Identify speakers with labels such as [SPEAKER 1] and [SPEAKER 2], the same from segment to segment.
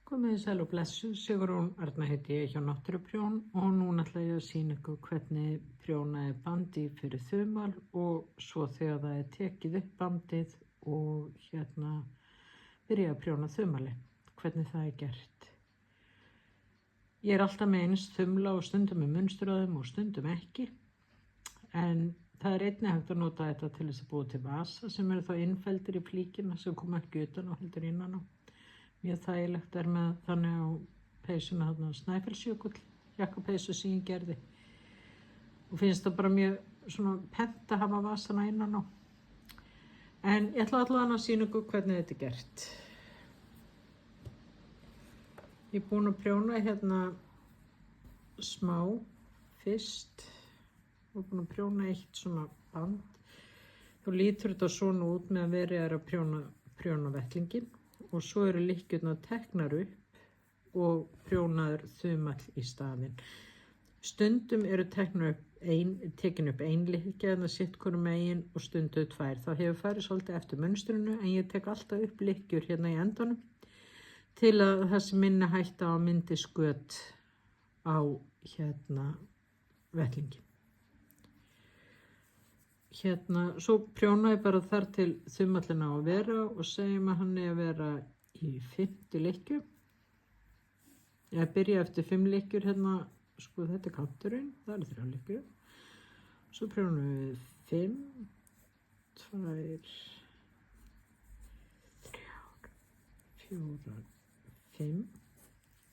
[SPEAKER 1] Komið sæl og blessuð, Sigrún Arna heiti ég hjá Náttúruprjón og núna ætla ég að sýna ykkur hvernig prjóna er bandið fyrir þumal og svo þegar það er tekið upp bandið og byrja að prjóna þumali, hvernig það er gert. Ég er alltaf með eins þumla og stundum með munströðum og stundum ekki, en það er einnig hægt að nota þetta til þess að búa til vasa sem eru þá innfelldir í flíkina sem koma ekki utan og heldur innan á. Mjög þægilegt er með þannig á peysuna þarna Snæfellsjökull, jakkapeysu sem ég gerði. Og finnst það bara mjög svona pent að hafa vasana innan á. En ég ætla allavega að sýna ykkur hvernig þetta er gert. Ég er búin að prjóna smá fyrst og búin að prjóna eitt svona band. Þá lítur þetta svona út með að verið er að prjóna vettlinginn. Og svo eru lykkjurnar teknar upp og prjónaður þumall í staðinn. Stundum eru tekin upp ein lykkja eða sitt hvoru megin og stundum tvær. Það hefur farið svolítið eftir munstrinu en ég tek alltaf upp lykkjur í endanum til að það sem minni hætta á myndi sköt á vettlingin. Svo prjóna ég bara þar til þumallinn á að vera og segjum að hann er að vera í 50 lykkju. Ég byrja eftir 5 lykkjur sko þetta er kanturinn, það eru 3 lykkjur. Svo prjónum við 5, 2, 3, 4, 5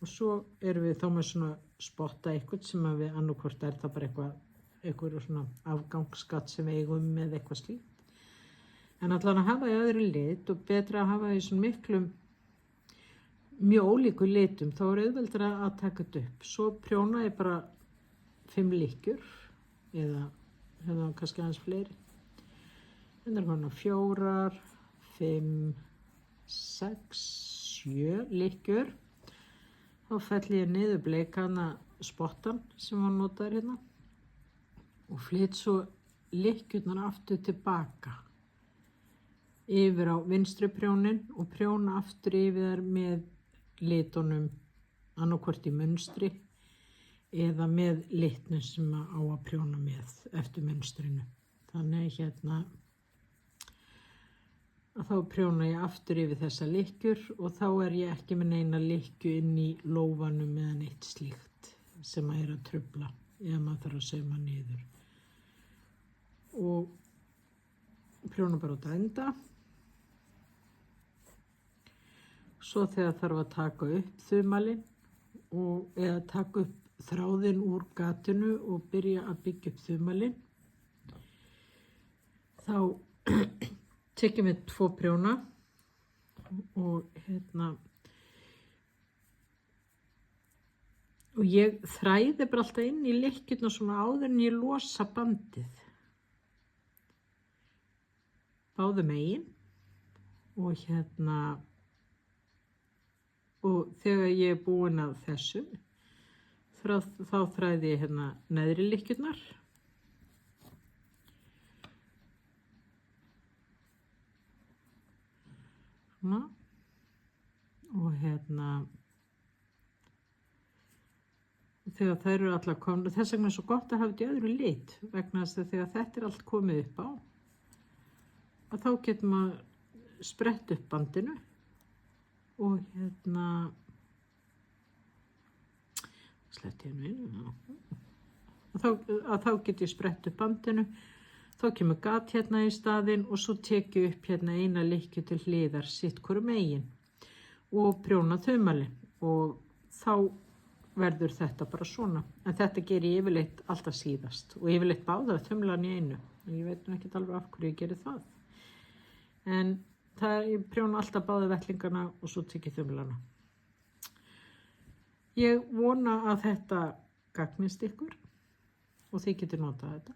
[SPEAKER 1] og svo erum við þá með svona spotta eitthvað sem að við annarkvort er það bara eitthvað svona afgangsskatt sem við eigum með eitthvað slíkt. En allan að hafa í öðru lit og betra að hafa í svona mjög ólíku litum, þá er auðveldara að taka þetta upp. Svo prjóna ég bara 5 lykkjur eða kannski aðeins fleiri. Þetta er svona 4, 5, 6, 7 lykkjur. Þá felli ég niður bleikana spottan sem var notaður og flyt svo lykkjurnar aftur tilbaka yfir á vinstri prjónin og prjóna aftur yfir þær með litunum annarkvort í munstri eða með litnum sem á að prjóna með eftir munstrinu. Þannig að þá prjóna ég aftur yfir þessa lykkjur og þá er ég ekki með neina lykkju inn í lófanum eða neitt slíkt sem að er að trufla ef maður þarf að sauma niður. Og prjóna bara út að enda. Svo þegar þarf að taka upp þumalinn eða taka upp þráðinn úr gatinu og byrja að byggja upp þumalinn. Þá tekjum við 2 prjóna og og ég þræði bara alltaf inn í lykkjurnar svona áður en ég losa bandið. Báðum megin og og þegar ég er búin að þessu þá þræði ég neðri lykkjurnar og þegar þær eru allar komnar, þess vegna er svo gott að hafa þetta í öðru lit vegna þess að þegar þetta er allt komið upp á að þá getur maður sprett upp bandinu og sletti þá get ég sprett upp bandinu, þá kemur gat í staðinn og svo tek ég upp eina lykkju til hliðar sitt hvoru megin og prjóna þumalinn og þá verður þetta bara svona. En þetta ger ég yfirleitt alltaf síðast og yfirleitt báða þumlan í einu. Ég veit nú ekki alveg af hverju ég geri það. En ég prjóna alltaf báða vettlingana og svo tek ég þumlana. Ég vona að þetta gagnist ykkur og þið getið notað þetta.